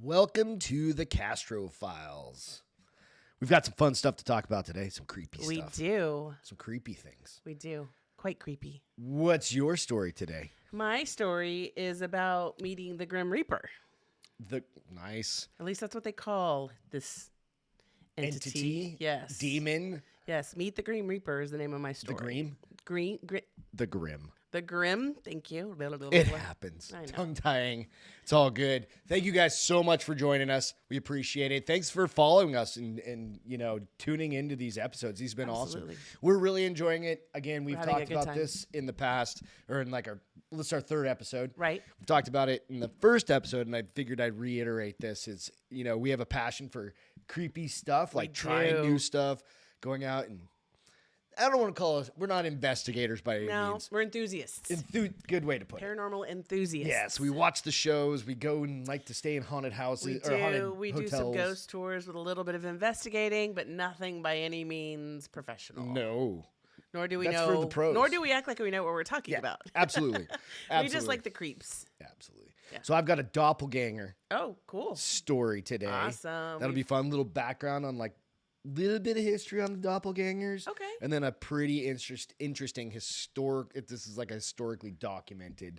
Welcome to the Castro Files. We've got some fun stuff to talk about today, some creepy stuff. We do. Some creepy things. We do. Quite creepy. What's your story today? My story is about meeting the Grim Reaper. Nice. At least that's what they call this entity. Yes. Demon? Yes. Meet the Grim Reaper is the name of my story. The Grim? The Grim. The Grim. Thank you. It happens. I know. Tongue-tying. It's all good. Thank you guys so much for joining us. We appreciate it. Thanks for following us and tuning into these episodes. These have been Absolutely. awesome. We're really enjoying it. Again, we've having a talked good about time. this in the past, or in this is our third episode. Right. We've talked about it in the first episode, and I figured I'd reiterate this. It's, we have a passion for creepy stuff, like trying new stuff, going out and I don't want to call us, we're not investigators by any means. We're enthusiasts. Good way to put it. Paranormal enthusiasts. Yes, we watch the shows. We go and like to stay in haunted houses We or haunted do. We hotels. do some ghost tours with a little bit of investigating, but nothing by any means professional. No. Nor do we That's know. for the pros. Nor do we act like we know what we're talking about. Absolutely. We just like the creeps. Absolutely. Yeah. So I've got a doppelganger Oh, cool. story today. Awesome. That'll be fun. Little background on little bit of history on the doppelgangers. Okay. And then a pretty interesting historic. This is like a historically documented.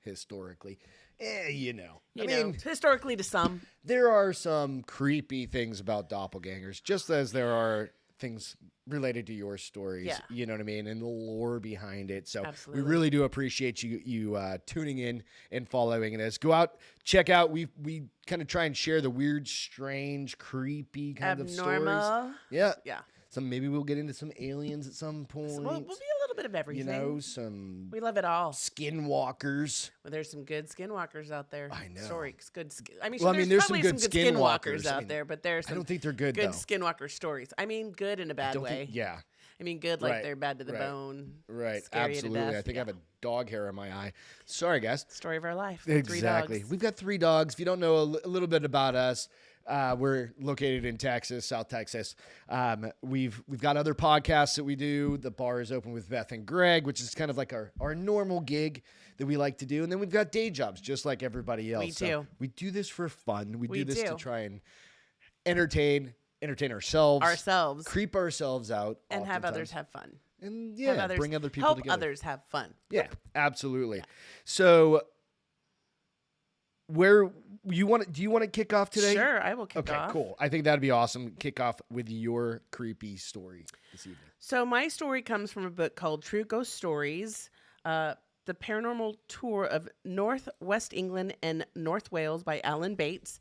Historically. Historically to some. There are some creepy things about doppelgangers, just as there are things related to your stories. Yeah. You know what I mean? And the lore behind it. So Absolutely. we really do appreciate you tuning in and following us. Go out, check out. We kind of try and share the weird, strange, creepy kind of stories. Abnormal. Yeah. Yeah. Maybe we'll get into some aliens at some point. We'll be a little bit of everything. Some We love it all. skinwalkers. Well, there's some good skinwalkers out there. I know. Stories. Good. There's there's some probably good some good skinwalkers. skinwalkers out there, but there's some I don't think they're good, good though. skinwalker stories. Good in a bad way. Yeah. Good like Right, they're bad to the right, bone. Right. Scary Absolutely. To death. I think I have a dog hair in my eye. Sorry, guys. Story of our life. Exactly. 3 dogs. We've got 3 dogs. If you don't know a little bit about us, we're located in Texas, South Texas. We've got other podcasts that we do. The Bar is Open with Beth and Greg, which is kind of like our normal gig that we like to do. And then we've got day jobs, just like everybody else. We So do. we do this for fun. We do We this to do. try and entertain ourselves, creep ourselves out, And have oftentimes. others have fun. And Have others, bring other people help together. others have fun. Yeah, absolutely. Yeah. So, do you want to kick off today? Sure, I will kick off. Okay, cool. I think that'd be awesome. Kick off with your creepy story this evening. So my story comes from a book called True Ghost Stories, The Paranormal Tour of Northwest England and North Wales by Alan Bates.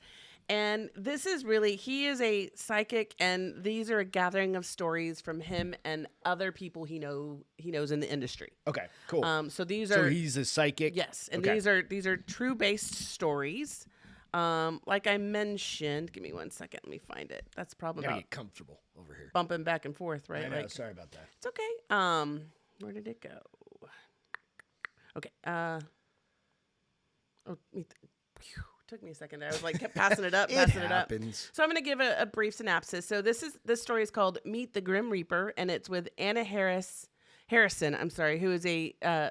And this is he is a psychic, and these are a gathering of stories from him and other people he knows in the industry. Okay, cool. So So he's a psychic? Yes, and okay. these are true based stories. Like I mentioned, give me 1 second, let me find it. That's probably Gotta about get comfortable over here. bumping back and forth, right? I know, sorry about that. It's okay. Where did it go? Okay. Took me a second there. I was kept passing it up, passing it up. So I'm going to give a brief synopsis. So this story is called Meet the Grim Reaper, and it's with Anna Harrison, who is a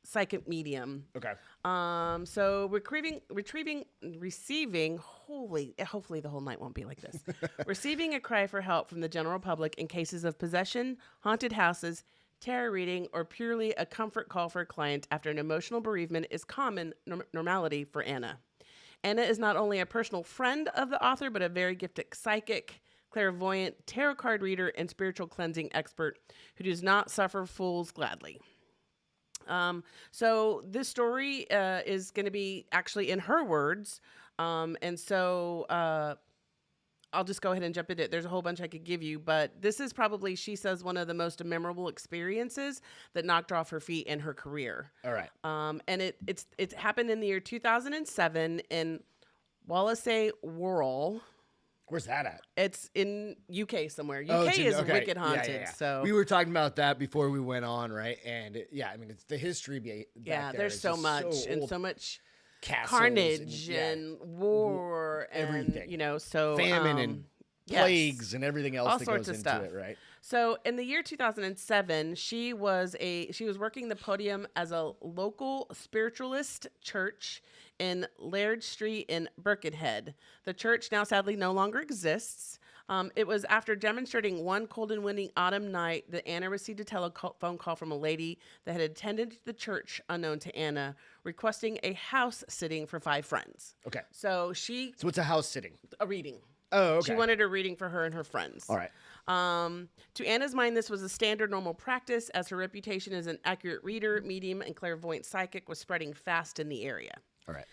psychic medium. Okay. So receiving, hopefully the whole night won't be like this. Receiving a cry for help from the general public in cases of possession, haunted houses, tarot reading, or purely a comfort call for a client after an emotional bereavement is common normality for Anna. Anna is not only a personal friend of the author, but a very gifted psychic, clairvoyant, tarot card reader, and spiritual cleansing expert who does not suffer fools gladly. So this story is going to be actually in her words. And so I'll just go ahead and jump into it. There's a whole bunch I could give you, but this is probably, she says, one of the most memorable experiences that knocked her off her feet in her career. All right. And it happened in the year 2007 in Wallasey Wirral. Where's that at? It's in UK somewhere. UK is wicked haunted. Yeah. So we were talking about that before we went on, right? And it's the history back there. there's It's so just much and old. so much Castles carnage and war and everything. So famine and plagues and everything else all that sorts goes of into stuff. it, right? So in the year 2007, she was working the podium as a local spiritualist church in Laird Street in Birkenhead. The church now sadly no longer exists. It was after demonstrating one cold and windy autumn night that Anna received a telephone call from a lady that had attended the church unknown to Anna, requesting a house sitting for 5 friends. Okay. So what's a house sitting? A reading. Oh, okay. She wanted a reading for her and her friends. All right. To Anna's mind, this was a standard normal practice, as her reputation as an accurate reader, medium, and clairvoyant psychic was spreading fast in the area. All right.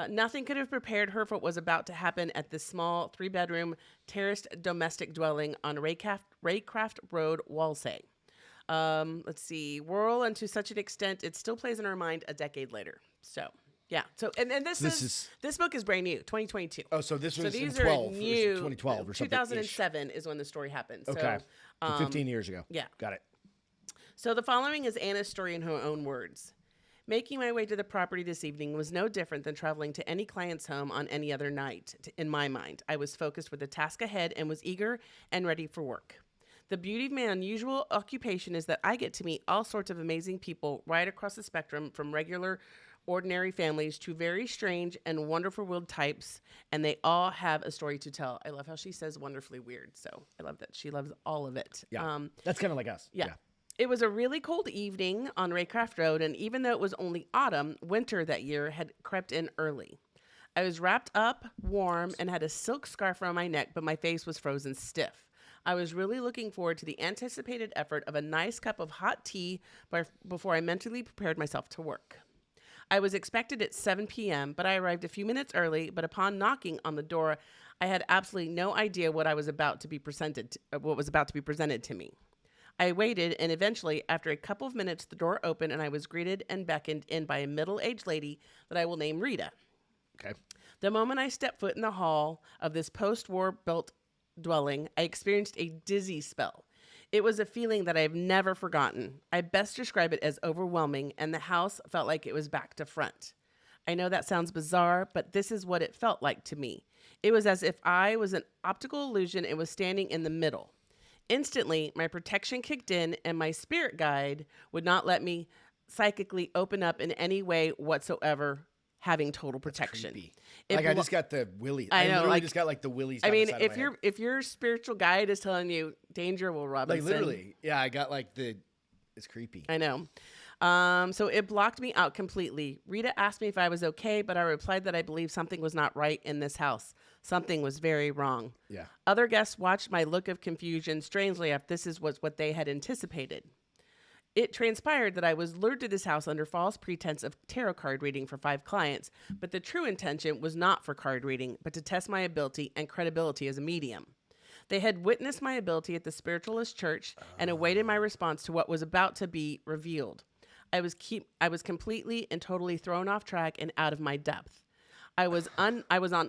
Nothing could have prepared her for what was about to happen at this small 3-bedroom terraced domestic dwelling on Raycraft Road, Walsall. Let's see, rural, and to such an extent, it still plays in her mind a decade later. So, yeah. So, and this book is brand new, 2022. Oh, so this was these in 12, are new. 2012 or something. 2007 is when the story happened. Okay. So, 15 years ago. Yeah. Got it. So the following is Anna's story in her own words. Making my way to the property this evening was no different than traveling to any client's home on any other night. In my mind, I was focused with the task ahead and was eager and ready for work. The beauty of my unusual occupation is that I get to meet all sorts of amazing people right across the spectrum, from regular, ordinary families to very strange and wonderful world types, and they all have a story to tell. I love how she says wonderfully weird, so I love that. She loves all of it. Yeah. That's kind of like us. Yeah. It was a really cold evening on Raycraft Road, and even though it was only autumn, winter that year had crept in early. I was wrapped up, warm, and had a silk scarf around my neck, but my face was frozen stiff. I was really looking forward to the anticipated effort of a nice cup of hot tea before I mentally prepared myself to work. I was expected at 7 p.m., but I arrived a few minutes early, but upon knocking on the door, I had absolutely no idea what was about to be presented to me. I waited, and eventually, after a couple of minutes, the door opened, and I was greeted and beckoned in by a middle-aged lady that I will name Rita. Okay. The moment I stepped foot in the hall of this post-war built dwelling, I experienced a dizzy spell. It was a feeling that I have never forgotten. I best describe it as overwhelming, and the house felt like it was back to front. I know that sounds bizarre, but this is what it felt like to me. It was as if I was an optical illusion and was standing in the middle. Instantly, my protection kicked in, and my spirit guide would not let me psychically open up in any way whatsoever, having total protection. I just got the willies. I know, literally just got like the willies. I mean, if your spiritual guide is telling you danger, Will Robinson. Like literally, yeah, I got like it's creepy. I know. So it blocked me out completely. Rita asked me if I was okay, but I replied that I believed something was not right in this house. Something was very wrong. Yeah. Other guests watched my look of confusion strangely if this was what they had anticipated. It transpired that I was lured to this house under false pretense of tarot card reading for 5 clients, but the true intention was not for card reading, but to test my ability and credibility as a medium. They had witnessed my ability at the spiritualist church and awaited my response to what was about to be revealed. I was completely and totally thrown off track and out of my depth. I was on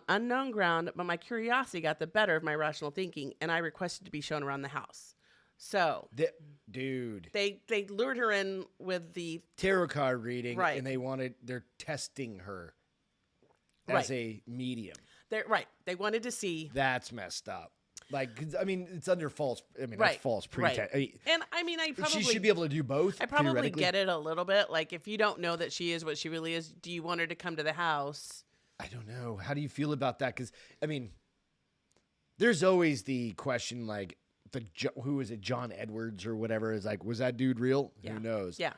unknown ground, but my curiosity got the better of my rational thinking, and I requested to be shown around the house. So, they lured her in with the tarot card reading, right? And they're testing her as a medium. They wanted to see. That's messed up. Like, I mean, it's under false. I mean, right. That's false pretense. Right. And I mean, she should be able to do both. I probably get it a little bit. Like, if you don't know that she is what she really is, do you want her to come to the house? I don't know. How do you feel about that? Because I mean, there's always the question, like, who is it, John Edwards or whatever, is like, was that dude real? Yeah. Who knows? Yeah.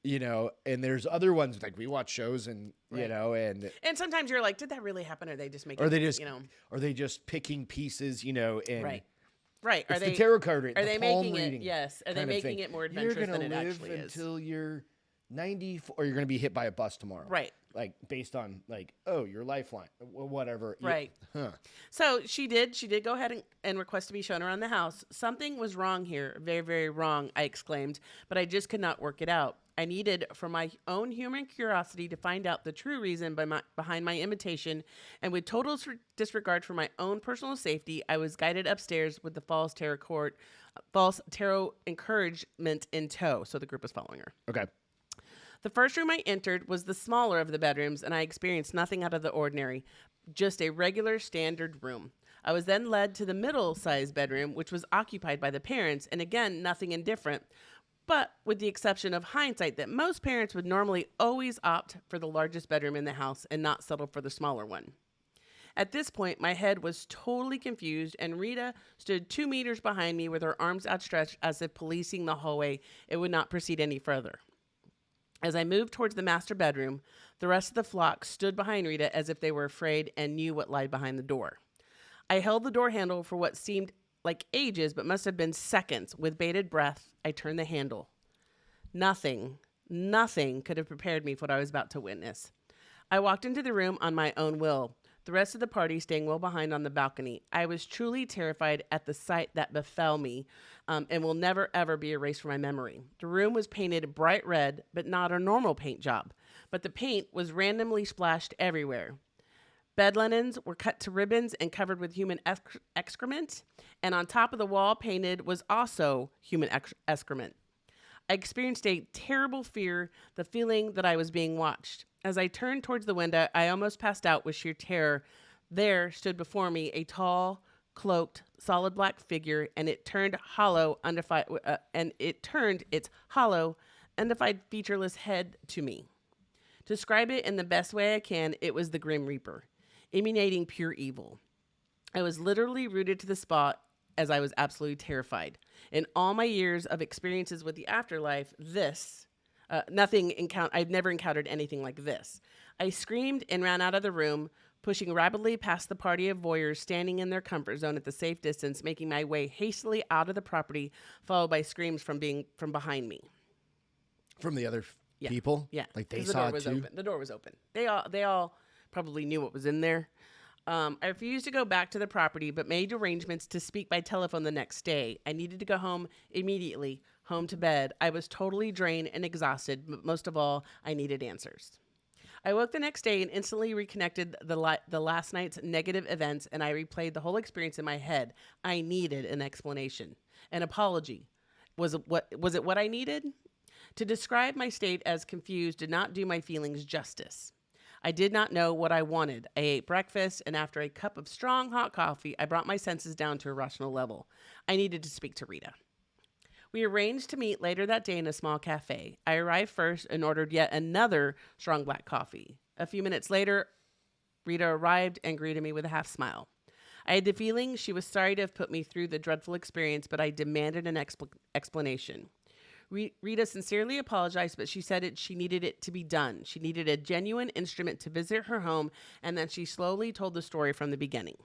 You know, and there's other ones, like we watch shows and, right. you know, and sometimes you're like, did that really happen? Or are they just making, are they just picking pieces, you know, and right. Are they the tarot card reading? Are they making it? Yes. Are they making it more adventurous than it actually is? You're going to live until you're 94, or you're going to be hit by a bus tomorrow. Right. Like, based on, like, oh, your lifeline, whatever. Right. So she did go ahead and request to be shown around the house. Something was wrong here. Very, very wrong, I exclaimed, but I just could not work it out. I needed, for my own human curiosity, to find out the true reason behind my invitation, and with total disregard for my own personal safety, I was guided upstairs with the false tarot encouragement in tow. So the group was following her. Okay. The first room I entered was the smaller of the bedrooms, and I experienced nothing out of the ordinary, just a regular standard room. I was then led to the middle-sized bedroom, which was occupied by the parents, and again, nothing indifferent, but with the exception of hindsight that most parents would normally always opt for the largest bedroom in the house and not settle for the smaller one. At this point, my head was totally confused, and Rita stood 2 meters behind me with her arms outstretched as if policing the hallway. It would not proceed any further. As I moved towards the master bedroom, the rest of the flock stood behind Rita as if they were afraid and knew what lied behind the door. I held the door handle for what seemed like ages, but must have been seconds. With bated breath, I turned the handle. Nothing could have prepared me for what I was about to witness. I walked into the room on my own will, the rest of the party staying well behind on the balcony. I was truly terrified at the sight that befell me, and will never, ever be erased from my memory. The room was painted bright red, but not a normal paint job. But the paint was randomly splashed everywhere. Bed linens were cut to ribbons and covered with human excrement, and on top of the wall painted was also human excrement. I experienced a terrible fear, the feeling that I was being watched. As I turned towards the window, I almost passed out with sheer terror. There stood before me a tall, cloaked, solid black figure, and it turned its hollow, undefined, featureless head to me. To describe it in the best way I can, it was the Grim Reaper, emanating pure evil. I was literally rooted to the spot as I was absolutely terrified. In all my years of experiences with the afterlife, I'd never encountered anything like this. I screamed and ran out of the room, pushing rapidly past the party of voyeurs standing in their comfort zone at the safe distance, making my way hastily out of the property, followed by screams from behind me. From the other people? Yeah. Like they The saw door it was too? open. The door was open. They all probably knew what was in there. I refused to go back to the property, but made arrangements to speak by telephone the next day. I needed to go home immediately, home to bed. I was totally drained and exhausted, but most of all, I needed answers. I woke the next day and instantly reconnected the last night's negative events, and I replayed the whole experience in my head. I needed an explanation, an apology. Was it what I needed? To describe my state as confused did not do my feelings justice. I did not know what I wanted. I ate breakfast, and after a cup of strong hot coffee, I brought my senses down to a rational level. I needed to speak to Rita. We arranged to meet later that day in a small cafe. I arrived first and ordered yet another strong black coffee. A few minutes later, Rita arrived and greeted me with a half smile. I had the feeling she was sorry to have put me through the dreadful experience, but I demanded an explanation. Rita sincerely apologized, but she said she needed it to be done. She needed a genuine instrument to visit her home, and then she slowly told the story from the beginning.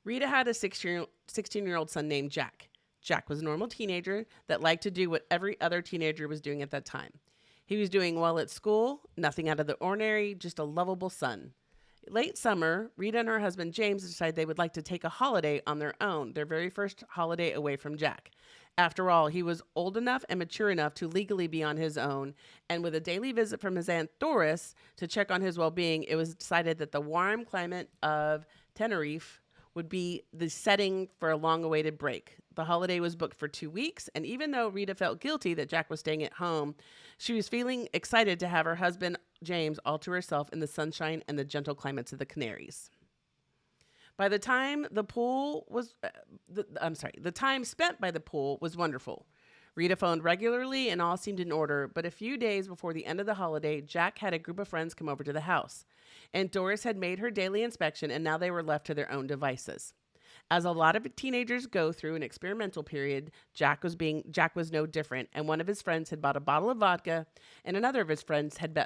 Rita had a 16-year-old son named Jack. Jack was a normal teenager that liked to do what every other teenager was doing at that time. He was doing well at school, nothing out of the ordinary, just a lovable son. Late summer, Rita and her husband James decided they would like to take a holiday on their own, their very first holiday away from Jack. After all, he was old enough and mature enough to legally be on his own, and with a daily visit from his Aunt Doris to check on his well-being, it was decided that the warm climate of Tenerife would be the setting for a long-awaited break. The holiday was booked for 2 weeks, and even though Rita felt guilty that Jack was staying at home, she was feeling excited to have her husband, James, all to herself in the sunshine and the gentle climates of the Canaries. By the time the time spent by the pool was wonderful. Rita phoned regularly and all seemed in order, but a few days before the end of the holiday, Jack had a group of friends come over to the house. Aunt Doris had made her daily inspection, and now they were left to their own devices. As a lot of teenagers go through an experimental period, Jack was no different, and one of his friends had bought a bottle of vodka, and another of his friends had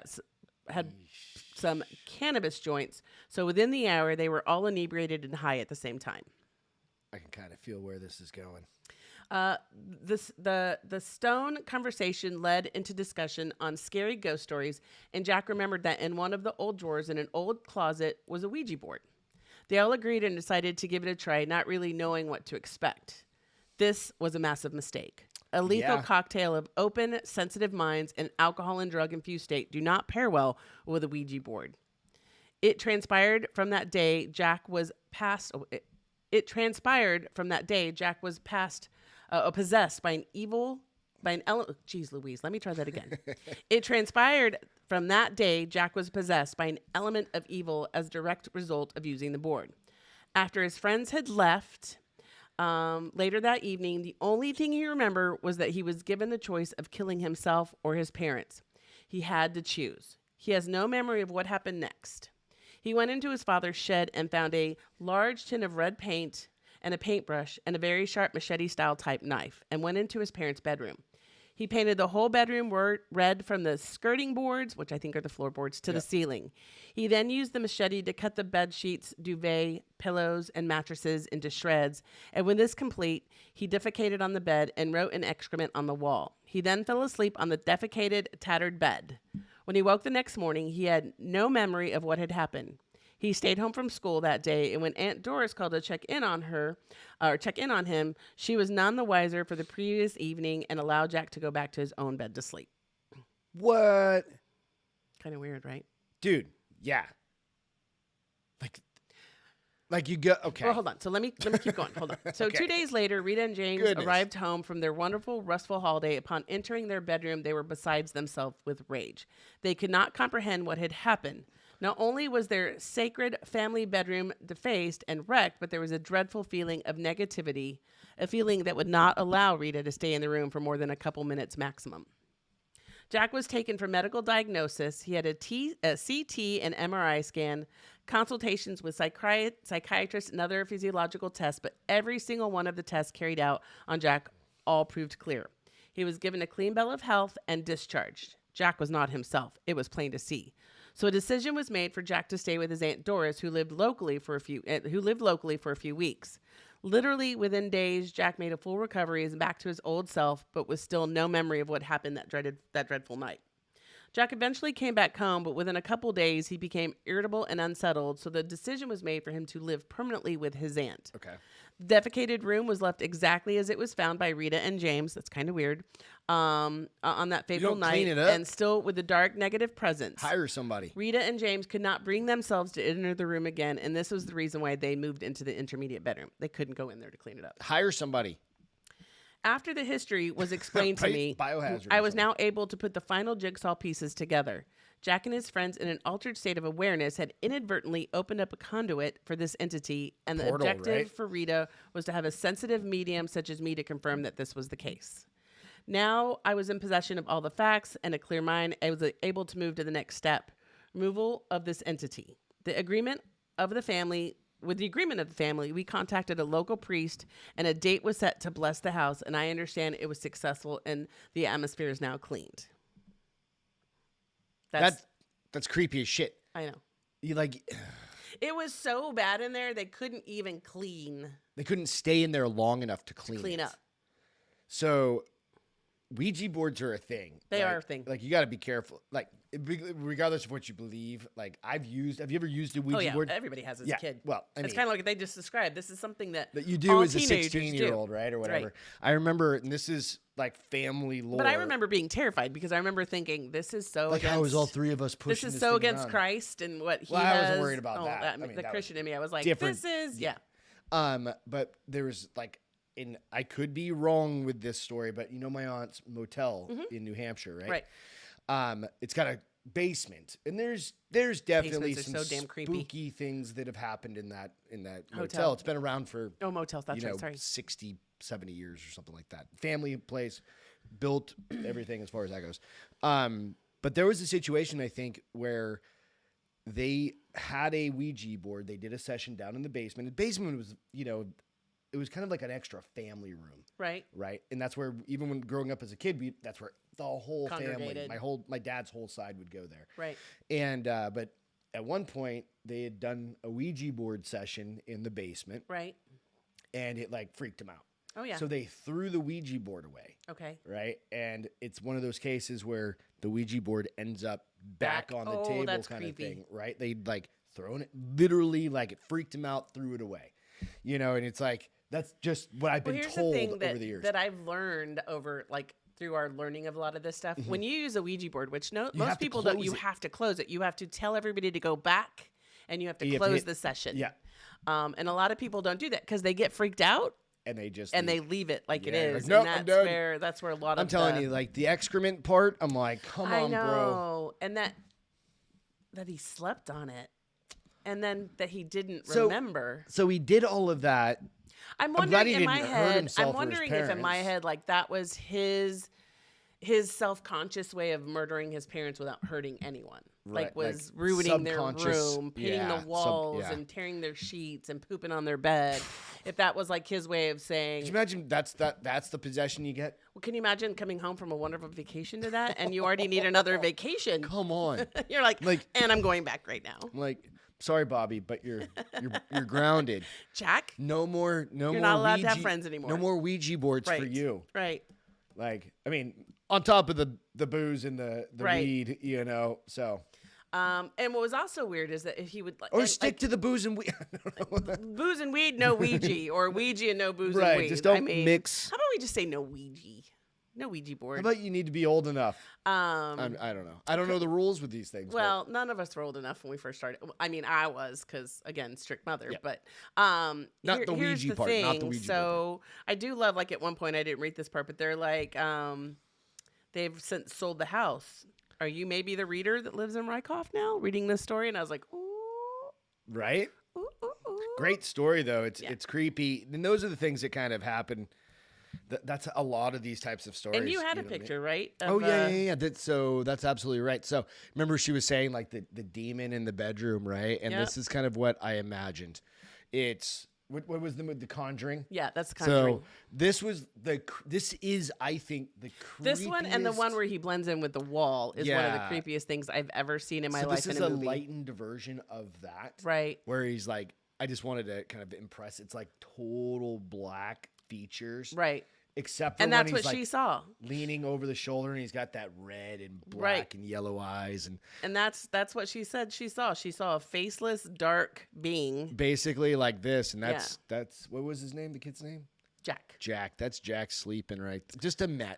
some cannabis joints, so within the hour, they were all inebriated and high at the same time. I can kind of feel where this is going. The stone conversation led into discussion on scary ghost stories, and Jack remembered that in one of the old drawers in an old closet was a Ouija board. They all agreed and decided to give it a try, not really knowing what to expect. This was a massive mistake. A lethal cocktail of open, sensitive minds and alcohol and drug-infused state do not pair well with a Ouija board. It transpired from that day Jack was possessed by an element. Jeez Louise, let me try that again. It transpired from that day Jack was possessed by an element of evil as a direct result of using the board. After his friends had left, Later that evening, the only thing he remembered was that he was given the choice of killing himself or his parents. He had to choose. He has no memory of what happened next. He went into his father's shed and found a large tin of red paint and a paintbrush and a very sharp machete-style type knife and went into his parents' bedroom. He painted the whole bedroom red from the skirting boards, which I think are the floorboards, to the ceiling. He then used the machete to cut the bed sheets, duvet, pillows, and mattresses into shreds. And when this complete, he defecated on the bed and wrote an excrement on the wall. He then fell asleep on the defecated, tattered bed. When he woke the next morning, he had no memory of what had happened. He stayed home from school that day, and when Aunt Doris called to check in on him, she was none the wiser for the previous evening and allowed Jack to go back to his own bed to sleep. What? Kind of weird, right? Dude, yeah. Like you go, okay. Well, hold on. So let me keep going. Hold on. So 2 days later, Rita and James arrived home from their wonderful, restful holiday. Upon entering their bedroom, they were beside themselves with rage. They could not comprehend what had happened. Not only was their sacred family bedroom defaced and wrecked, but there was a dreadful feeling of negativity, a feeling that would not allow Rita to stay in the room for more than a couple minutes maximum. Jack was taken for medical diagnosis. He had a CT and MRI scan, consultations with psychiatrists and other physiological tests, but every single one of the tests carried out on Jack all proved clear. He was given a clean bill of health and discharged. Jack was not himself. It was plain to see. So a decision was made for Jack to stay with his Aunt Doris, who lived locally for a few weeks. Literally within days, Jack made a full recovery and back to his old self, but with still no memory of what happened that dreadful night. Jack eventually came back home, but within a couple days, he became irritable and unsettled, so the decision was made for him to live permanently with his aunt. Okay. The defecated room was left exactly as it was found by Rita and James. That's kind of weird. On that fateful night, clean it up? And still with the dark negative presence. Hire somebody. Rita and James could not bring themselves to enter the room again, and this was the reason why they moved into the intermediate bedroom. They couldn't go in there to clean it up. Hire somebody. After the history was explained to me, Biohazard I was now able to put the final jigsaw pieces together. Jack and his friends, in an altered state of awareness, had inadvertently opened up a conduit for this entity, and the objective for Rita was to have a sensitive medium such as me to confirm that this was the case. Now I was in possession of all the facts and a clear mind. I was able to move to the next step, removal of this entity. With the agreement of the family, we contacted a local priest and a date was set to bless the house, and I understand it was successful and the atmosphere is now cleaned. That's creepy as shit. I know. You like it was so bad in there they couldn't even clean. They couldn't stay in there long enough to clean up. So Ouija boards are a thing. They are a thing. Like you got to be careful. Like regardless of what you believe. Like have you ever used a Ouija board? Everybody has as a kid. Well, I mean, it's kind of like they just described. This is something that you do as a teenagers 16-year-old, right, or whatever. Right. I remember, and this is like family lore. But I remember being terrified because I remember thinking, this is so like against, how is all three of us pushing this is so against around. Christ and what he has. I wasn't worried about that. The Christian in me, I was like, different. This is But there was like. And I could be wrong with this story, but you know my aunt's motel in New Hampshire, right? Right. It's got a basement, and there's definitely some so damn spooky things that have happened in that motel. It's been around for motels. That's right. Sorry, 60, 70 years or something like that. Family place, built everything as far as that goes. But there was a situation I think where they had a Ouija board. They did a session down in the basement. The basement was it was kind of like an extra family room. Right. Right. And that's where, even when growing up as a kid, that's where the whole family, my dad's whole side would go there. Right. And, but at one point they had done a Ouija board session in the basement. Right. And it like freaked them out. Oh yeah. So they threw the Ouija board away. Okay. Right. And it's one of those cases where the Ouija board ends up back on the table kind creepy. of thing. Right. They'd like thrown it, literally like it freaked them out, threw it away, and it's like, that's just what I've been told over the years. That I've learned over through our learning of a lot of this stuff. Mm-hmm. When you use a Ouija board, which most people don't, you have to close it. You have to tell everybody to go back, and you have to close the session. Yeah. And a lot of people don't do that because they get freaked out. And they just they leave it like it is. Like, nope, and that's where a lot of I'm telling you, like the excrement part, I'm like, come on, bro. I know. And that he slept on it. And then that he didn't remember. So he did all of that. I'm glad wondering he in my didn't hurt head. himself I'm or his wondering if in my parents. head, like that was his self-conscious way of murdering his parents without hurting anyone. Right, Like was like ruining their subconscious- room, painting yeah, the walls, yeah. and tearing their sheets and pooping on their bed. If that was like his way of saying, Could you imagine that's the possession you get? well, can you imagine coming home from a wonderful vacation to that, and you already need another vacation? Come on. You're like, Like- and I'm going back right now. I'm like, sorry, Bobby, but you're grounded. Jack, No more You're not allowed to have friends anymore. No more Ouija boards right, for you. right? Like, I mean, on top of the booze and the Right. weed, you know. So, And what was also weird is that if he would or and, stick to the booze and weed. booze and weed, no Ouija, or Ouija and no booze Right, and weed. just don't I mean, mix. How about we just say no Ouija, no Ouija board? How about you need to be old enough? um, I don't know. I don't know the rules with these things. well, none of us were old enough when we first started. I mean, I was because again, strict mother. Yeah. But Not the here's Ouija the part, thing. not the Ouija so I do love like at one point I didn't read this part, but they're like they've since sold the house. Are you maybe the reader that lives in Rykoff now reading this story? And I was like, ooh, right? ooh, ooh, ooh. Great story though. It's Yeah. it's creepy, and those are the things that kind of happen. That's a lot of these types of stories. And you had know a what I mean? picture, right? Oh of, yeah. That's absolutely right. So remember, she was saying like the demon in the bedroom, right? And Yep. this is kind of what I imagined. It's what was the Conjuring? Yeah, that's Conjuring. So this is I think the creepiest. This one and the one where he blends in with the wall is one of Yeah. the creepiest things I've ever seen in my so life this is in a a movie. lightened version of that, Right. where he's like, I just wanted to kind of impress. It's like total black features, Right. except for And when that's he's what like she saw. leaning over the shoulder and he's got that red and black Right. and yellow eyes and And that's what she said she saw. She saw a faceless, dark being, basically like this. And that's what was his name? The kid's name? Jack. Jack. That's Jack sleeping right. Just a no.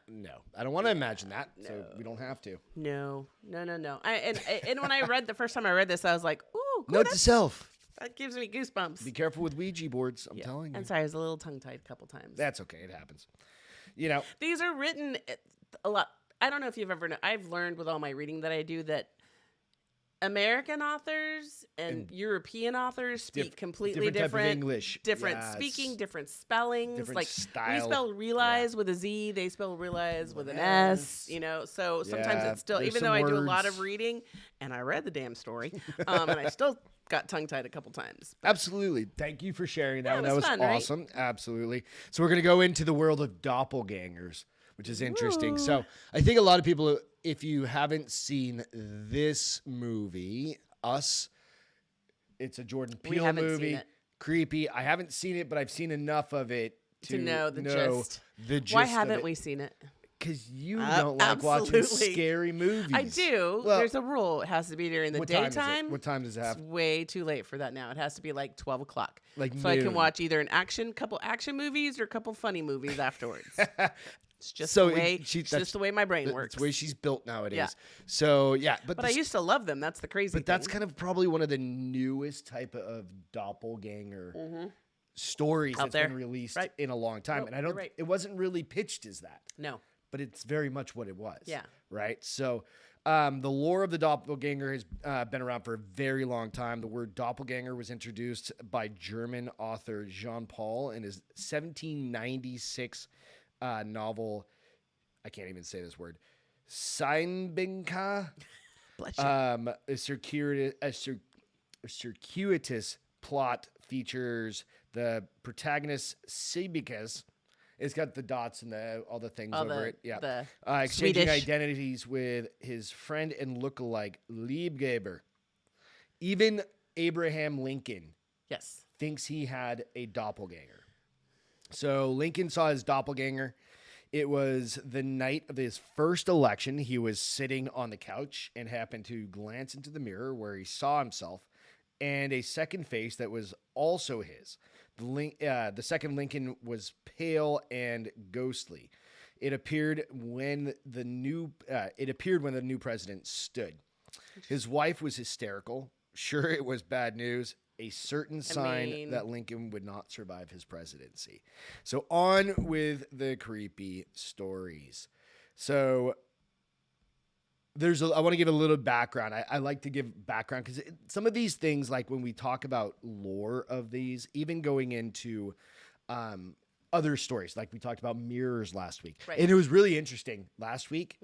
I don't want to imagine that. So we don't have to. No. And when I read the first time I read this, I was like, ooh, cool, Note to self. that gives me goosebumps. Be careful with Ouija boards. I'm telling you. And sorry, I was a little tongue-tied a couple times. That's okay. It happens. You know, These are written a lot. I don't know if you've ever known. I've learned with all my reading that I do that American authors and European authors speak completely different type of different. English. Different Yes. speaking, different spellings. Different like style. we spell realize with a Z, they spell realize with an S. S. You know, so sometimes Yeah, it's still, there's even some though I do a lot of words. reading, and I read the damn story, and I still got tongue-tied a couple times. absolutely. Thank you for sharing that Yeah, one. it That was was fun, right? awesome. Absolutely. So we're going to go into the world of doppelgangers, which is interesting. So I think a lot of people, if you haven't seen this movie, Us, it's a Jordan We Peele haven't seen movie. it. Creepy. I haven't seen it, but I've seen enough of it To know the gist. The gist Why of haven't it. we seen it? Because you don't like watching absolutely. scary movies. I do. Well, There's a rule. It has to be during the what time is it? daytime. What time does it It's have? way too late for that now. It has to be like 12 o'clock. Like so I can noon. watch either couple action movies or a couple funny movies afterwards. It's just So the way. it- she- It's that's- just the way my brain works. That's the way she's built nowadays. Yeah. So yeah, but I used to love them. That's the crazy thing. But that's kind of probably one of the newest type of doppelganger stories Out that's there. been released Right. in a long time. Nope, And I you're don't. right. It wasn't really pitched as that, no. but it's very much what it was. Yeah. Right. So. The lore of the doppelganger has been around for a very long time. The word doppelganger was introduced by German author Jean Paul in his 1796 novel. I can't even say this word. Seinbinka. Bless you. A circuitous plot features the protagonist Sibicus. It's got the dots and all the things over it. Yeah. the Exchanging Swedish. identities with his friend and lookalike Liebgeber. Even Abraham Lincoln Yes. thinks he had a doppelganger. So Lincoln saw his doppelganger. It was the night of his first election. He was sitting on the couch and happened to glance into the mirror where he saw himself and a second face that was also his. The second Lincoln was pale and ghostly. It appeared when the new president stood. His wife was hysterical. Sure, it was bad news. A certain sign that Lincoln would not survive his presidency. So on with the creepy stories. So I want to give a little background. I like to give background because some of these things, like when we talk about lore of these, even going into other stories. Like we talked about mirrors last week. Right. And it was really interesting last week.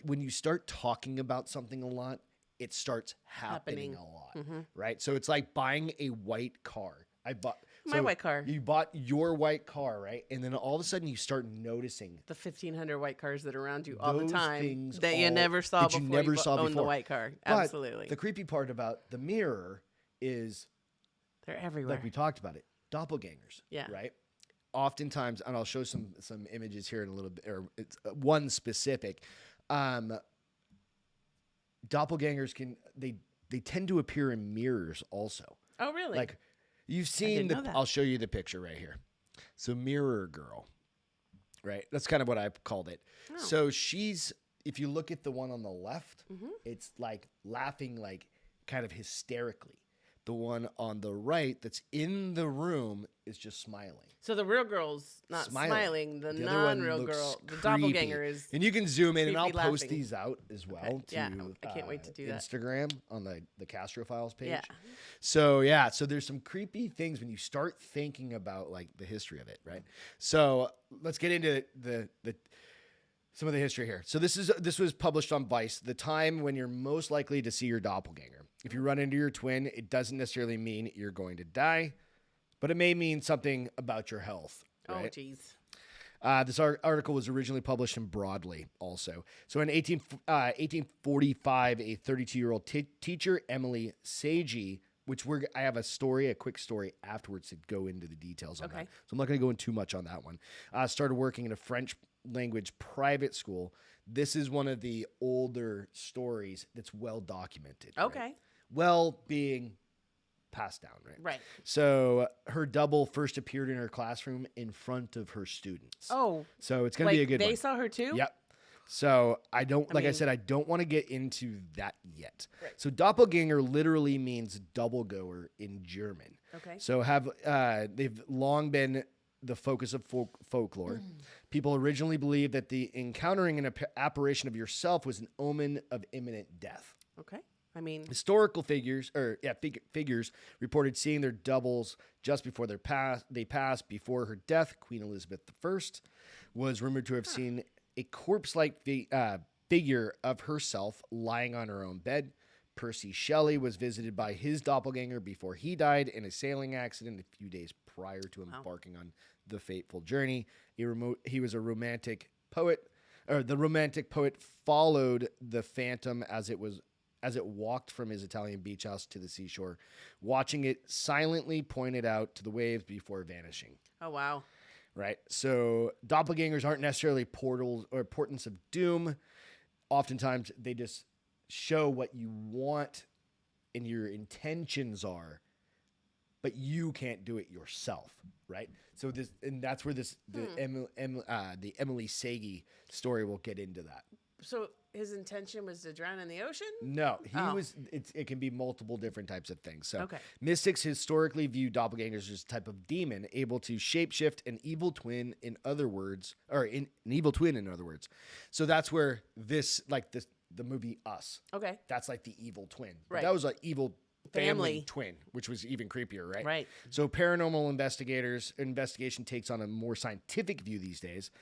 When you start talking about something a lot, it starts happening a lot, right? So it's like buying a white car. My white car. You bought your white car, right? And then all of a sudden you start noticing the 1,500 white cars that are around you all the those time things that you never saw that you before never you saw owned the before. white car. But Absolutely. the creepy part about the mirror is, They're everywhere. like we talked about it, doppelgangers. Yeah. Right. Oftentimes, and I'll show some images here in a little bit, or it's one specific. Doppelgangers they tend to appear in mirrors also. Oh, really? Like you've seen didn't know that. I'll show you the picture right here. So mirror girl, right? That's kind of what I've called it. Oh. So if you look at the one on the left, it's like laughing, like kind of hysterically. The one on the right that's in the room is just smiling. So the real girl's not smiling. The other one non-real looks girl, the creepy. doppelganger is. And you can zoom in, and I'll creepy post laughing. these out as well to Yeah, I can't wait to do that. Instagram on the Castro Files page. Yeah. So so there's some creepy things when you start thinking about like the history of it, right? So let's get into the some of the history here. So this was published on Vice, the time when you're most likely to see your doppelganger. If you run into your twin, it doesn't necessarily mean you're going to die, but it may mean something about your health. Right? Oh, geez. This article was originally published in Broadly also. So in 1845, a 32-year-old teacher, Emily Sagi, which I have a quick story afterwards to go into the details on that. So I'm not going to go into too much on that one. Started working in a French language private school. This is one of the older stories that's well documented. Okay. Right? Well being passed down, right? Right. So her double first appeared in her classroom in front of her students. Oh. So it's going to be a good one. They saw her too? Yep. So I don't want to get into that yet. Right. So doppelganger literally means double goer in German. Okay. So they've long been the focus of folklore. People originally believed that the encountering an apparition of yourself was an omen of imminent death. Okay. I mean, Historical figures reported seeing their doubles just before they passed. Before her death, Queen Elizabeth I was rumored to have seen a corpse-like figure of herself lying on her own bed. Percy Shelley was visited by his doppelganger before he died in a sailing accident a few days prior to embarking on the fateful journey. He was a romantic poet, or the romantic poet followed the phantom as it walked from his Italian beach house to the seashore, watching it silently pointed out to the waves before vanishing. oh, wow. Right? So doppelgangers aren't necessarily portals or portents of doom. Oftentimes they just show what you want and your intentions are, but you can't do it yourself, right? So that's where the Emily Sagi story will get into that. So his intention was to drown in the ocean? No, it can be multiple different types of things. So Okay. mystics historically view doppelgangers as a type of demon able to shapeshift an evil twin in other words. So that's where the movie Us. Okay. That's like the evil twin. But Right. that was an evil family Family. twin, which was even creepier, right? Right. So paranormal investigation takes on a more scientific view these days.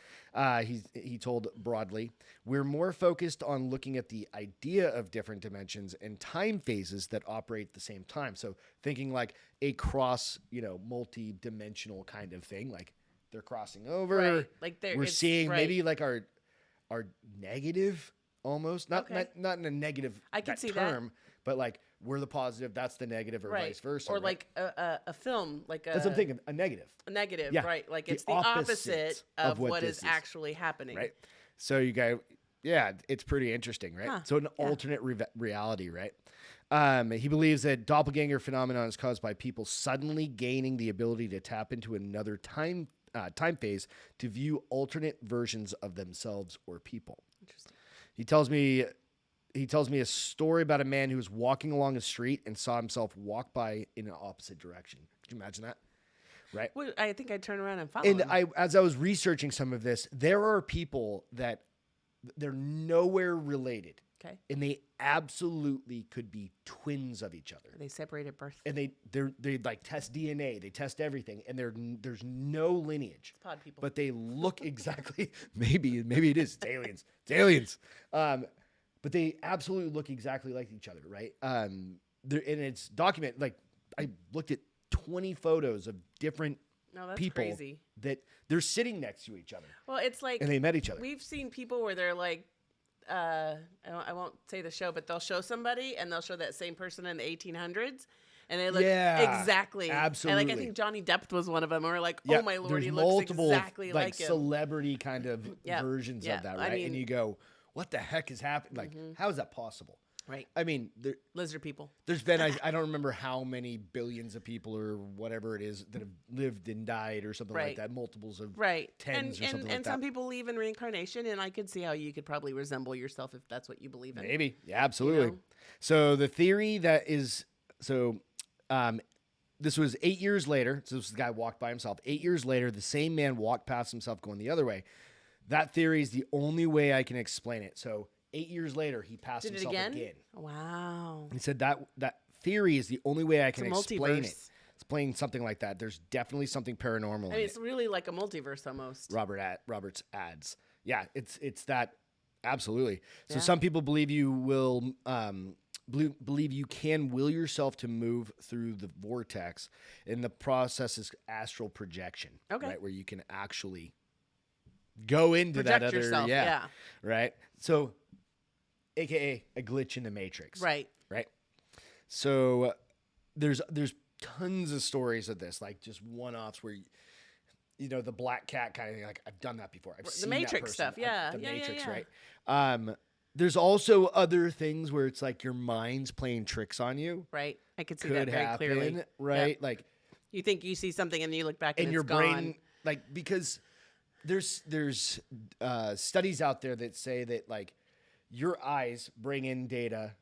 He told Broadly, we're more focused on looking at the idea of different dimensions and time phases that operate at the same time. So thinking like a cross, multi-dimensional kind of thing, like they're crossing over. Right. Like we're seeing maybe like our negative almost, not in a negative I can see term, that. but like we're the positive, that's the negative, or vice versa. Or right? like a film, like That's what I'm thinking, a negative. A negative, Yeah. right? Like The it's the opposite opposite of of what what this is is. actually happening. Right. So it's pretty interesting, right? Huh, So an alternate reality, right? He believes that doppelganger phenomenon is caused by people suddenly gaining the ability to tap into another time phase to view alternate versions of themselves or people. Interesting. He tells me a story about a man who was walking along a street and saw himself walk by in an opposite direction. Could you imagine that? Right. Well, I think I'd turn around and follow And him. as I was researching some of this, there are people that they're nowhere related Okay. And they absolutely could be twins of each other. Are they separated at birth? And they like test DNA, they test everything, and there's no lineage. It's pod people. But they look exactly. Maybe it is. It's aliens. It's aliens. But they absolutely look exactly like each other, right? And it's documented. Like I looked at 20 photos of different people crazy. that they're sitting next to each other. Well, it's like, and they met each other. We've seen people where they're like, I won't say the show, but they'll show somebody and they'll show that same person in the 1800s. And they look exactly. Absolutely. And like I think Johnny Depp was one of them. And we're like, oh my Lord, he looks multiple, exactly like him. Celebrity kind of versions of that, right? And you go, what the heck is happening? Like, how is that possible? Right. I mean, lizard people. There's been, I don't remember how many billions of people or whatever it is that have lived and died or something like that. Multiples of tens or something like that. And some people believe in reincarnation, and I could see how you could probably resemble yourself if that's what you believe in. Maybe. Yeah, absolutely. You know? So the theory that is, this was 8 years later. So this guy walked by himself. 8 years later, the same man walked past himself going the other way. That theory is the only way I can explain it. So 8 years later, he passed himself again. Wow. He said that theory is the only way I can explain it. Multiverse. Explain something like that. There's definitely something paranormal in it. It's really like a multiverse almost. Roberts adds. Yeah, it's that. Absolutely. So some people believe you will believe you can will yourself to move through the vortex, and the process is astral projection. Okay. Right, where you can actually go into Project that other yourself, right. So, AKA a glitch in the matrix. Right. So there's tons of stories of this, like just one-offs where you know the black cat kind of thing. Like I've done that before. I've seen the Matrix that person. stuff. The Matrix, yeah. right? There's also other things where it's like your mind's playing tricks on you. Right. I could see that very clearly. Right? Yep. Like you think you see something and you look back and your it's brain, gone. like because there's studies out there that say that like your eyes bring in data.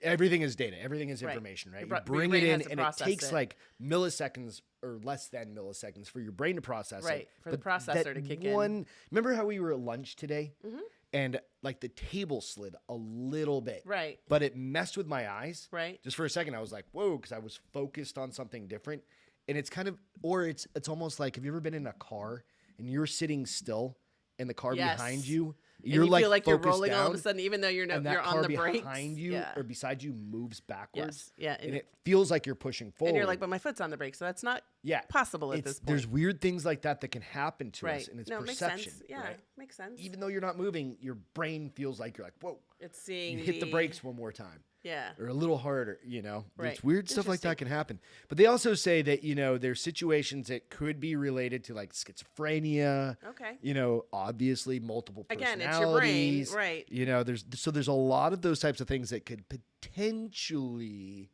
Everything is data. Everything is information, right? You bring it in, and it takes like milliseconds or less than milliseconds for your brain to process it. Right, for the processor to kick in. Remember how we were at lunch today? Mm-hmm. And like the table slid a little bit. Right. But it messed with my eyes. Right. Just for a second, I was like, whoa, because I was focused on something different. And it's kind of, or it's almost like, have you ever been in a car and you're sitting still and the car behind you? You're and you like feel like you're rolling down, all of a sudden, even though you're and that you're car on the brakes. behind you or beside you moves backwards. Yes. Yeah. And it feels like you're pushing forward. And you're like, but my foot's on the brake, so that's not possible at this point. There's weird things like that can happen to us, and it's perception. Makes sense. Yeah, makes sense. Even though you're not moving, your brain feels like you're like, whoa. It's seeing you hit the brakes one more time. Yeah. Or a little harder, you know. Right. It's weird stuff like that can happen. But they also say that, you know, there's situations that could be related to like schizophrenia. Okay. You know, obviously multiple personalities. Again, it's your brain, right. You know, there's a lot of those types of things that could potentially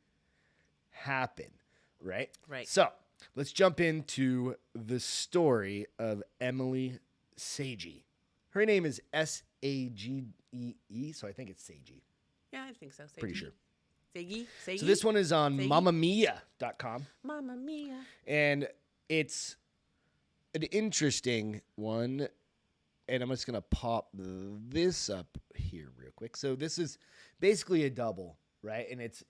happen, right? Right. So, let's jump into the story of Emily Sagee. Her name is Sagee, so I think it's Sagee. Yeah, I think so. Pretty sure. Sagee. So this one is on mamamia.com. Mamma Mia. And it's an interesting one. And I'm just going to pop this up here real quick. So this is basically a double, right? And it's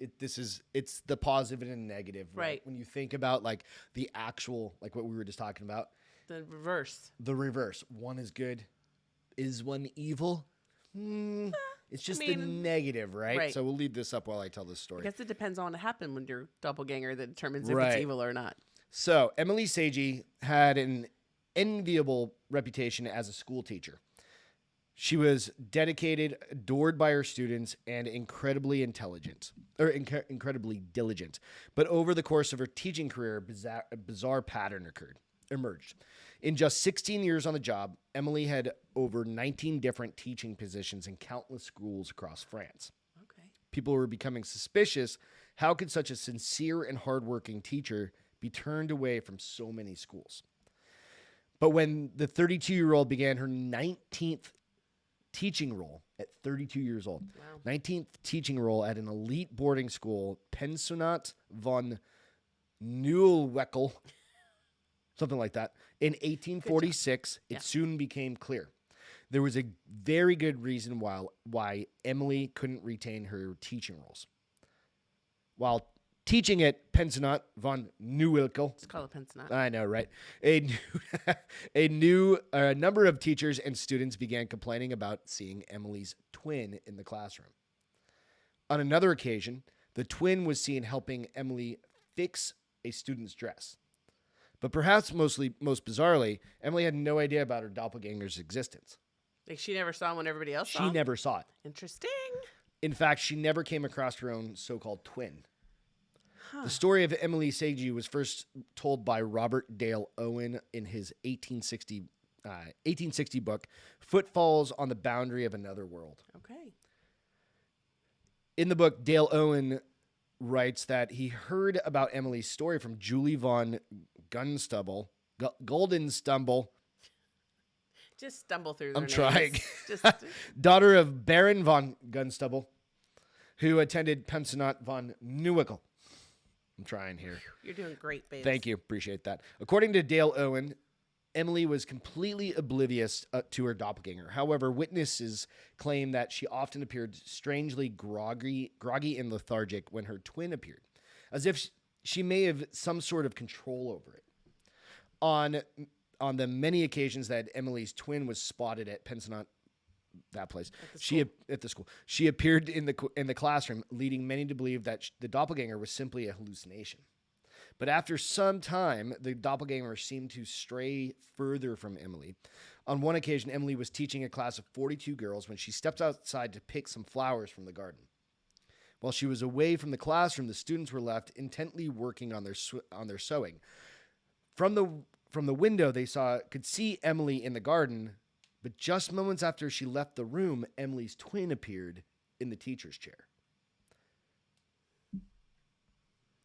the positive and the negative, right? When you think about like the actual, like what we were just talking about. The reverse. The reverse. One is good. Is one evil? It's just the negative, right? So we'll leave this up while I tell this story. I guess it depends on what happened when you're doppelganger that determines if it's evil or not. So Emily Sagee had an enviable reputation as a school teacher. She was dedicated, adored by her students, and incredibly incredibly diligent. But over the course of her teaching career, a bizarre pattern emerged. In just 16 years on the job, Emily had over 19 different teaching positions in countless schools across France. Okay. People were becoming suspicious. How could such a sincere and hardworking teacher be turned away from so many schools? But when the 32-year-old began her 19th teaching role at 32 years old, 19th teaching role at an elite boarding school, Pensionnat von Nieuweweckel, something like that. In 1846, it soon became clear. there was a very good reason why Emily couldn't retain her teaching roles. While teaching at Pensionnat von Nieuwilkel, Let's call it Pensionnat. I know, right? A number of teachers and students began complaining about seeing Emily's twin in the classroom. On another occasion, the twin was seen helping Emily fix a student's dress. But perhaps most bizarrely, Emily had no idea about her doppelganger's existence. Like she never saw him when everybody else saw She him? never saw it. Interesting. In fact, she never came across her own so-called twin. The story of Emily Sagi was first told by Robert Dale Owen in his 1860 book, Footfalls on the Boundary of Another World. Okay. In the book, Dale Owen writes that he heard about Emily's story from Julie von Guldenstumble. Just stumble through their I'm trying. Just Daughter of Baron von Gunstubble, who attended Pensionnat von Nieuwilkel. I'm trying here. You're doing great, babe. Thank you. Appreciate that. According to Dale Owen, Emily was completely oblivious to her doppelganger. However, witnesses claim that she often appeared strangely groggy and lethargic when her twin appeared, as if she may have some sort of control over it. On the many occasions that Emily's twin was spotted at Pensionnat, that place, at the school, she appeared in the classroom, leading many to believe that the doppelganger was simply a hallucination. But after some time, the doppelganger seemed to stray further from Emily. On one occasion, Emily was teaching a class of 42 girls when she stepped outside to pick some flowers from the garden. While she was away from the classroom, the students were left intently working on their sewing. From the window, they could see Emily in the garden, but just moments after she left the room, Emily's twin appeared in the teacher's chair.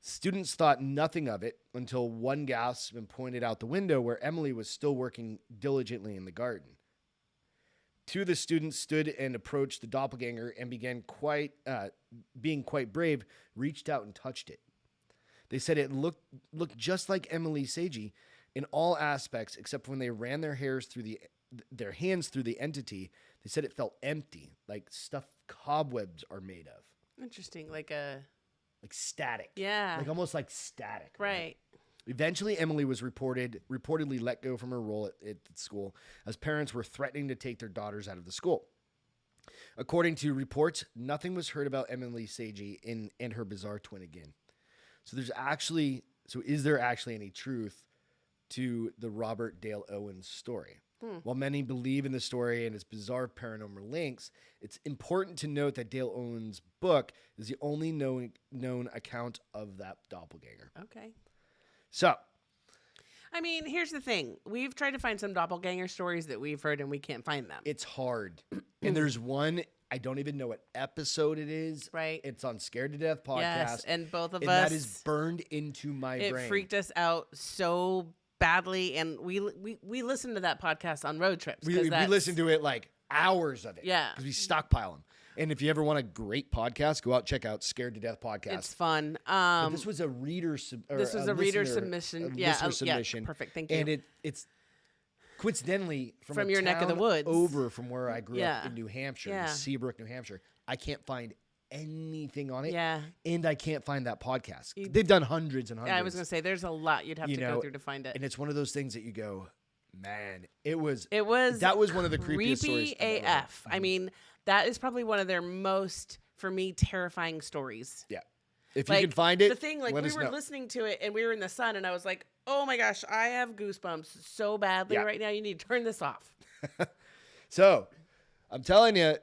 Students thought nothing of it until one gasped and pointed out the window where Emily was still working diligently in the garden. Two of the students stood and approached the doppelganger and being quite brave, reached out and touched it. They said it looked just like Emily Sagi in all aspects, except when they ran their hands through the entity. They said it felt empty, like stuff cobwebs are made of. Interesting. Like static. Yeah. Like almost like static. Right. Eventually, Emily was reportedly let go from her role at the school as parents were threatening to take their daughters out of the school. According to reports, nothing was heard about Emily Sagi and her bizarre twin again. So is there actually any truth to the Robert Dale Owens story? While many believe in the story and its bizarre paranormal links, it's important to note that Dale Owens' book is the only known account of that doppelganger. Okay. So, I mean, here's the thing. We've tried to find some doppelganger stories that we've heard, and we can't find them. it's hard. And there's one, I don't even know what episode it is. Right. It's on Scared to Death podcast. Yes, and both of and us. that is burned into my brain. It freaked us out so badly, and we listened to that podcast on road trips. We listened to it like hours of it. Yeah. Because we stockpile them. And if you ever want a great podcast, go out and check out Scared to Death podcast. It's fun. But this was a reader reader submission. Listener submission. Yeah, perfect. Thank you. And it's coincidentally from your neck of the woods, over from where I grew up Yeah. in New Hampshire, Yeah. in Seabrook, New Hampshire. I can't find anything on it. Yeah. And I can't find that podcast. They've done hundreds and hundreds. I was going to say, there's a lot you'd have to go through to find it. And it's one of those things that you go, man, that was one of the creepiest stories creepy AF. I mean, that is probably one of their most, for me, terrifying stories. Yeah. If you can find it, the thing, like, let we us were know. listening to it and we were in the sun, and I was like, oh my gosh, I have goosebumps so badly right now. You need to turn this off. So, I'm telling you,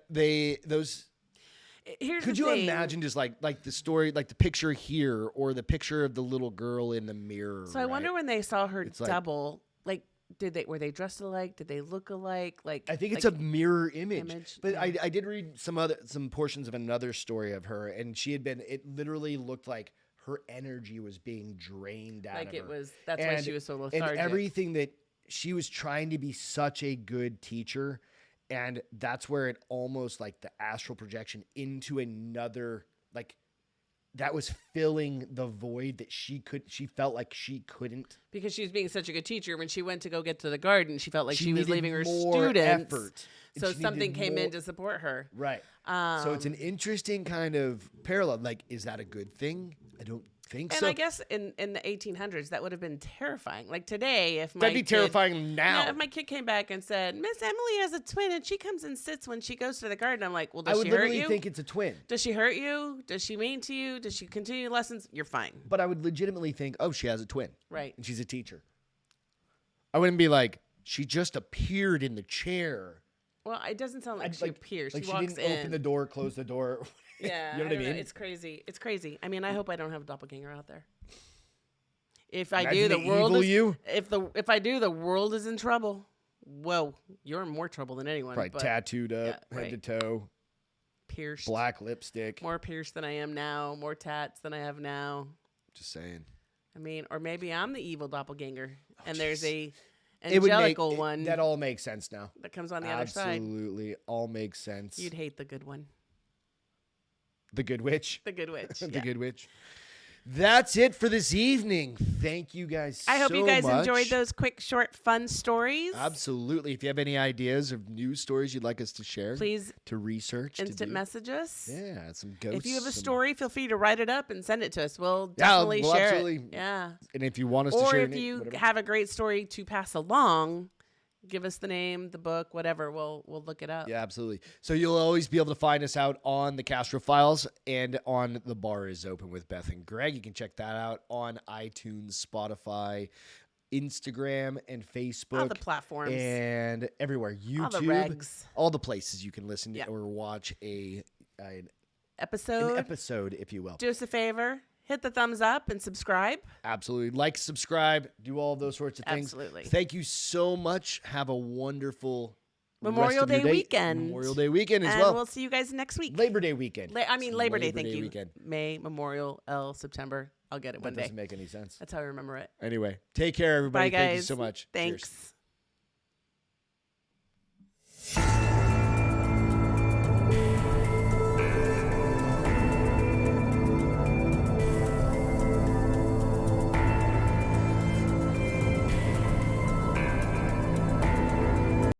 Could you imagine just like the story, like the picture here, or the picture of the little girl in the mirror? So I wonder when they saw her It's like- double, were they dressed alike? Did they look alike? I think it's a mirror image. But yeah. I did read some portions of another story of her, and it literally looked like her energy was being drained out of her. That's why she was so lethargic. And everything that she was trying to be such a good teacher, and that's where it almost like the astral projection into another, like that was filling the void that she felt like she couldn't. Because she was being such a good teacher. When she went to go get to the garden, she felt like she was needed leaving her more students. effort. So She something needed came in more- to support her. Right. So it's an interesting kind of parallel. Like, is that a good thing? I don't think And so. I guess in the 1800s, that would have been terrifying. Like today, if my That'd be kid- terrifying now. Yeah, if my kid came back and said, Miss Emily has a twin and she comes and sits when she goes to the garden, I'm like, well, I does would she hurt literally you? think it's a twin. Does she hurt you? Does she mean to you? Does she continue lessons? You're fine. But I would legitimately think, oh, she has a twin. Right. And she's a teacher. I wouldn't be like, she just appeared in the chair. Well, it doesn't sound like she appears. Like she she walks didn't in. open the door, close the door. Yeah, You know what I don't mean? It's crazy. It's crazy. I mean, I hope I don't have a doppelganger out there. If I Imagine do, the world evil is, you. if I do, the world is in trouble. Whoa, you're in more trouble than anyone. Probably but tattooed up, yeah, head to toe, pierced, black lipstick. more pierced than I am now, more tats than I have now. Just saying. I mean, or maybe I'm the evil doppelganger, and there's jeez. a It would make angelical one that all makes sense now. that comes on the other side. Absolutely, all makes sense. You'd hate the good one, The Good Witch. the good witch. The yeah. Good Witch. That's it for this evening. Thank you guys I hope so you guys much. enjoyed those quick, short, fun stories. Absolutely. If you have any ideas of news stories you'd like us to share, Please to research, instant to do. message us. Yeah, some ghosts. If you have a some- story, feel free to write it up and send it to us. We'll Yeah, definitely we'll share absolutely- it. Yeah. And if you want us to Or share if any- you whatever. have a great story to pass along, give us the name, the book, whatever. We'll look it up. Yeah, absolutely. So you'll always be able to find us out on the Castro Files and on The Bar is Open with Beth and Greg. You can check that out on iTunes, Spotify, Instagram, and Facebook. All the platforms. And everywhere. YouTube. All the regs. All the places you can listen Yep. or watch an Episode. episode, if you will. Do us a favor. Hit the thumbs up and subscribe. Absolutely. Like, subscribe, do all of those sorts of things. Absolutely. Thank you so much. Have a wonderful Memorial rest of your Day weekend. Memorial Day weekend as And well. we'll see you guys next week. Labor Day weekend. Labor Day, thank you. Weekend. May, Memorial, September. I'll get it one That day. doesn't make any sense. That's how I remember it. Anyway, take care, everybody. Bye, guys. Thank you so much. Thanks. Cheers.